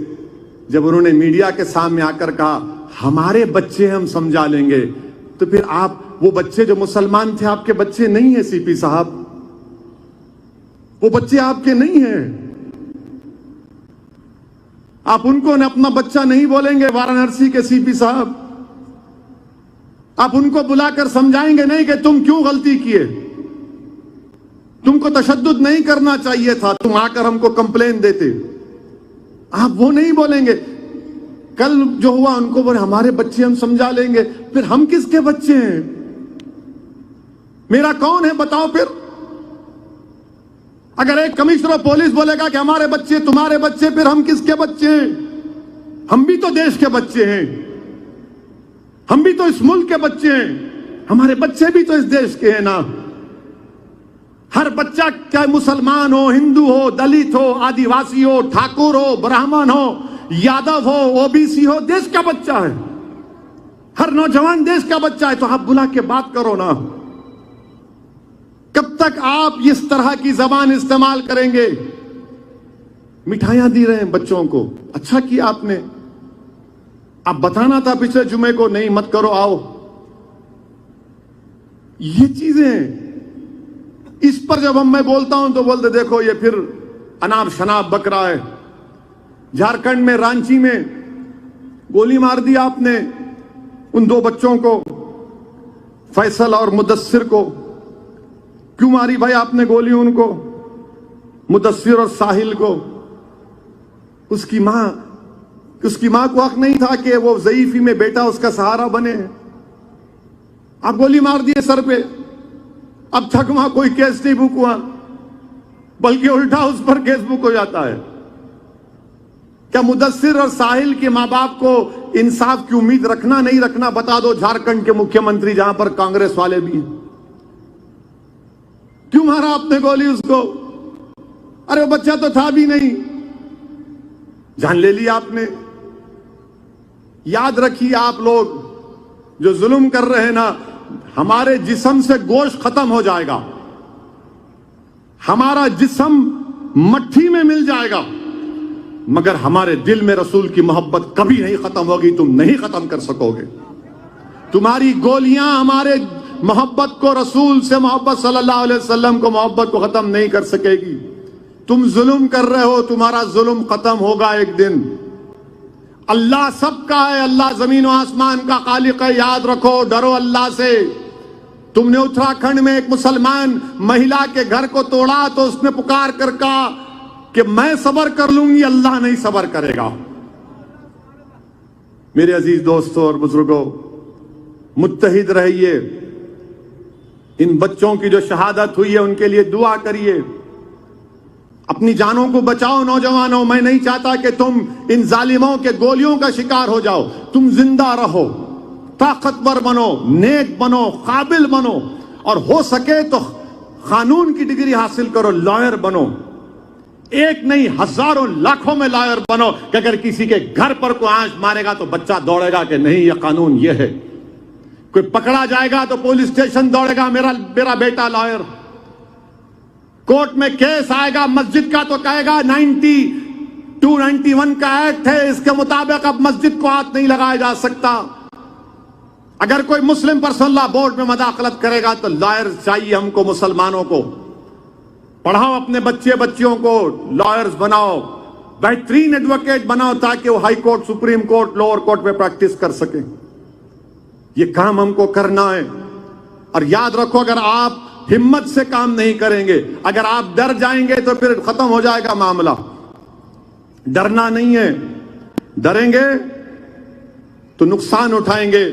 جب انہوں نے میڈیا کے سامنے آ کر کہا ہمارے بچے ہم سمجھا لیں گے، تو پھر آپ وہ بچے جو مسلمان تھے آپ کے بچے نہیں ہیں سی پی صاحب، وہ بچے آپ کے نہیں ہیں. آپ ان کو اپنا بچہ نہیں بولیں گے وارانسی کے سی پی صاحب؟ آپ ان کو بلا کر سمجھائیں گے نہیں کہ تم کیوں غلطی کیے، تم کو تشدد نہیں کرنا چاہیے تھا، تم آ کر ہم کو کمپلین دیتے؟ آپ وہ نہیں بولیں گے. کل جو ہوا ان کو بولے ہمارے بچے ہم سمجھا لیں گے. پھر ہم کس کے بچے ہیں؟ میرا کون ہے بتاؤ. پھر اگر ایک کمشنر آف پولیس بولے گا کہ ہمارے بچے تمہارے بچے، پھر ہم کس کے بچے ہیں؟ ہم بھی تو دیش کے بچے ہیں، ہم بھی تو اس ملک کے بچے ہیں، ہمارے بچے بھی تو اس دیش کے ہیں نا. ہر بچہ چاہے مسلمان ہو، ہندو ہو، دلت ہو، آدیواسی ہو، ٹھاکر ہو، برہمن ہو، یادو ہو، او بی سی ہو، دیش کا بچہ ہے. ہر نوجوان دیش کا بچہ ہے. تو آپ بلا کے بات کرو نا. کب تک آپ اس طرح کی زبان استعمال کریں گے؟ مٹھائیاں دی رہے ہیں بچوں کو، اچھا کیا آپ نے. آپ بتانا تھا پچھلے جمعے کو نہیں مت کرو، آؤ. یہ چیزیں اس پر جب میں بولتا ہوں تو بولتے دیکھو یہ پھر اناب شناب بک رہا ہے. جھارکھنڈ میں رانچی میں گولی مار دی آپ نے ان دو بچوں کو، فیصل اور مدثر کو. کیوں ماری بھائی آپ نے گولی ان کو، مدثر اور ساحل کو؟ اس کی ماں کو حق نہیں تھا کہ وہ ضعیفی میں بیٹا اس کا سہارا بنے؟ آپ گولی مار دیے سر پہ. اب تک وہاں کوئی کیس نہیں بک ہوا، بلکہ الٹا اس پر کیس بک ہو جاتا ہے. کیا مدثر اور ساحل کے ماں باپ کو انصاف کی امید رکھنا نہیں رکھنا بتا دو. جھارکھنڈ کے مکھیہ منتری جہاں پر کانگریس والے بھی ہیں، کیوں مارا آپ نے گولی اس کو؟ ارے وہ بچہ تو تھا بھی نہیں، جان لے لی آپ نے. یاد رکھیے آپ لوگ جو ظلم کر رہے ہیں نا، ہمارے جسم سے گوشت ختم ہو جائے گا، ہمارا جسم مٹھی میں مل جائے گا، مگر ہمارے دل میں رسول کی محبت کبھی نہیں ختم ہوگی. تم نہیں ختم کر سکو گے. تمہاری گولیاں ہمارے محبت کو، رسول سے محبت صلی اللہ علیہ وسلم کو محبت کو ختم نہیں کر سکے گی. تم ظلم کر رہے ہو، تمہارا ظلم ختم ہوگا ایک دن. اللہ سب کا ہے، اللہ زمین و آسمان کا خالق ہے. یاد رکھو، ڈرو اللہ سے. تم نے اتراکھنڈ میں ایک مسلمان مہیلا کے گھر کو توڑا تو اس نے پکار کر کہا کہ میں صبر کر لوں گی، اللہ نہیں صبر کرے گا. میرے عزیز دوستوں اور بزرگوں، متحد رہیے. ان بچوں کی جو شہادت ہوئی ہے ان کے لیے دعا کریے. اپنی جانوں کو بچاؤ نوجوانوں. میں نہیں چاہتا کہ تم ان ظالموں کے گولیوں کا شکار ہو جاؤ. تم زندہ رہو، طاقتور بنو، نیک بنو، قابل بنو، اور ہو سکے تو قانون کی ڈگری حاصل کرو، لائر بنو. ایک نہیں، ہزاروں لاکھوں میں لائر بنو کہ اگر کسی کے گھر پر کوئی آنچ مارے گا تو بچہ دوڑے گا کہ نہیں یہ قانون یہ ہے. کوئی پکڑا جائے گا تو پولیس اسٹیشن دوڑے گا میرا بیٹا لائر. کورٹ میں کیس آئے گا مسجد کا تو کہے گا 9291 کا ایکٹ ہے، اس کے مطابق اب مسجد کو ہاتھ نہیں لگایا جا سکتا. اگر کوئی مسلم پرسنل لا بورڈ میں مداخلت کرے گا تو لائر چاہیے ہم کو. مسلمانوں کو پڑھاؤ، اپنے بچیوں کو لائرز بناؤ، بہترین ایڈوکیٹ بناؤ تاکہ وہ high court, supreme court, lower court میں پریکٹس کر سکیں. یہ کام ہم کو کرنا ہے. اور یاد رکھو، اگر آپ ہمت سے کام نہیں کریں گے، اگر آپ ڈر جائیں گے تو پھر ختم ہو جائے گا معاملہ. ڈرنا نہیں ہے. ڈریں گے تو نقصان اٹھائیں گے.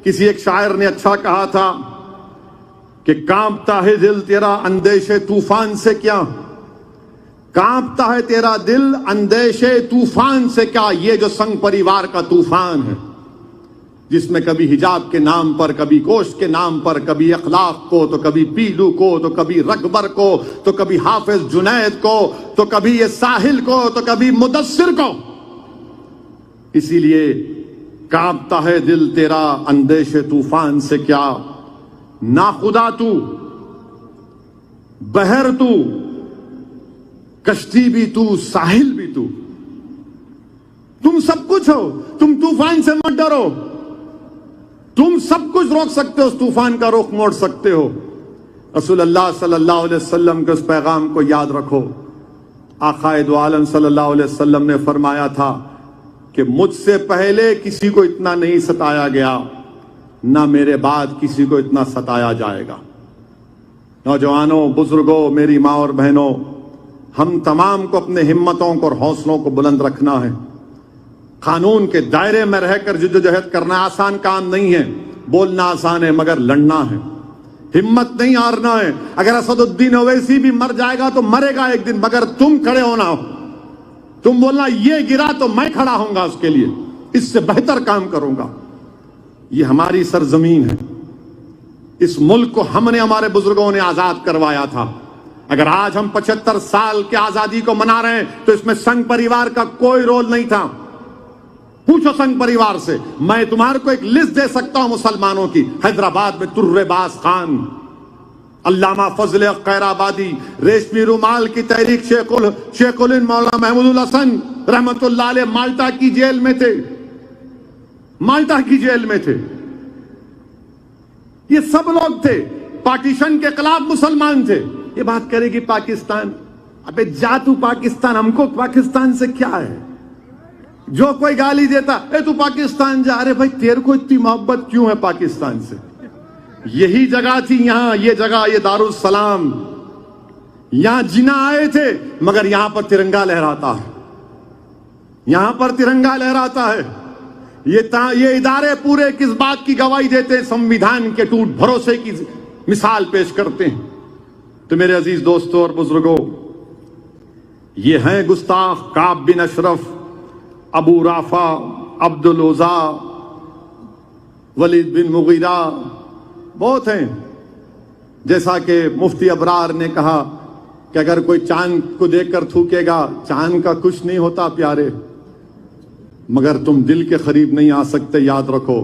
کسی ایک شاعر نے اچھا کہا تھا کہ کانپتا ہے دل تیرا اندیشے طوفان سے کیا، کانپتا ہے تیرا دل اندیشے طوفان سے کیا، یہ جو سنگ پریوار کا طوفان ہے، جس میں کبھی حجاب کے نام پر، کبھی گوشت کے نام پر، کبھی اخلاق کو، تو کبھی پیلو کو، تو کبھی رکبر کو، تو کبھی حافظ جنید کو، تو کبھی یہ ساحل کو، تو کبھی مدثر کو. اسی لیے کانپتا ہے دل تیرا اندیشے طوفان سے کیا، ناخدا تو، بحر تو، کشتی بھی تو، ساحل بھی تو، تم سب کچھ ہو، تم طوفان سے مت ڈرو، تم سب کچھ روک سکتے ہو، اس طوفان کا رخ موڑ سکتے ہو. رسول اللہ صلی اللہ علیہ وسلم کے اس پیغام کو یاد رکھو. آقا دو عالم صلی اللہ علیہ وسلم نے فرمایا تھا کہ مجھ سے پہلے کسی کو اتنا نہیں ستایا گیا، نہ میرے بعد کسی کو اتنا ستایا جائے گا. نوجوانوں، بزرگوں، میری ماں اور بہنوں، ہم تمام کو اپنے ہمتوں کو اور حوصلوں کو بلند رکھنا ہے. قانون کے دائرے میں رہ کر جدوجہد کرنا آسان کام نہیں ہے. بولنا آسان ہے مگر لڑنا ہے. ہمت نہیں ہارنا ہے. اگر اسد الدین اویسی بھی مر جائے گا تو مرے گا ایک دن، مگر تم کھڑے ہونا ہو. تم بولنا یہ گرا تو میں کھڑا ہوں گا اس کے لیے، اس سے بہتر کام کروں گا. یہ ہماری سرزمین ہے. اس ملک کو ہم نے، ہمارے بزرگوں نے آزاد کروایا تھا. اگر آج ہم 75 سال کی آزادی کو منا رہے ہیں تو اس میں سنگ پریوار کا کوئی رول نہیں تھا. پوچھو سنگ پریوار سے. میں تمہارے کو ایک لسٹ دے سکتا ہوں مسلمانوں کی. حیدرآباد میں تر باز خان، علامہ فضل خیر آبادی، ریشمی رومال کی تحریک شیخ الہند مولانا محمود الحسن رحمت اللہ علیہ مالٹا کی جیل میں تھے. مالٹا کی جیل میں تھے. یہ سب لوگ تھے. پارٹیشن کے خلاف مسلمان تھے. یہ بات کرے گی پاکستان. ابے جا تو پاکستان، ہم کو پاکستان سے کیا ہے؟ جو کوئی گالی دیتا اے تو پاکستان جا. ارے بھائی تیرے کو اتنی محبت کیوں ہے پاکستان سے؟ یہی جگہ تھی یہاں، یہ جگہ، یہ دارالسلام. یہاں جنا آئے تھے مگر یہاں پر ترنگا لہراتا ہے. یہاں پر ترنگا لہراتا ہے. یہ ادارے پورے کس بات کی گواہی دیتے ہیں؟ سمویدھان کے ٹوٹ بھروسے کی مثال پیش کرتے ہیں. تو میرے عزیز دوستوں اور بزرگوں، یہ ہیں گستاخ کعب بن اشرف، ابو رافع، عبد العزا، ولید بن مغیرہ، بہت ہیں. جیسا کہ مفتی ابرار نے کہا کہ اگر کوئی چاند کو دیکھ کر تھوکے گا، چاند کا کچھ نہیں ہوتا پیارے، مگر تم دل کے قریب نہیں آ سکتے. یاد رکھو،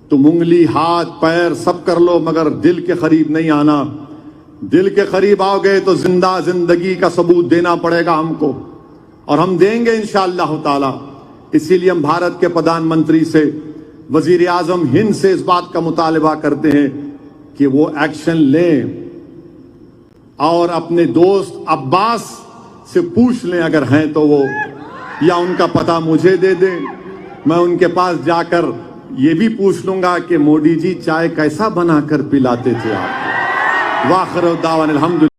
تم انگلی، ہاتھ، پیر سب کر لو مگر دل کے قریب نہیں آنا. دل کے قریب آؤ گے تو زندہ زندگی کا ثبوت دینا پڑے گا ہم کو، اور ہم دیں گے انشاءاللہ تعالی. اسی لیے ہم بھارت کے پردھان منتری سے، وزیر اعظم ہند سے اس بات کا مطالبہ کرتے ہیں کہ وہ ایکشن لیں، اور اپنے دوست عباس سے پوچھ لیں اگر ہیں تو وہ، یا ان کا پتہ مجھے دے دیں. میں ان کے پاس جا کر یہ بھی پوچھ لوں گا کہ مودی جی چائے کیسا بنا کر پلاتے تھے آپ. واخر دعوانا الحمد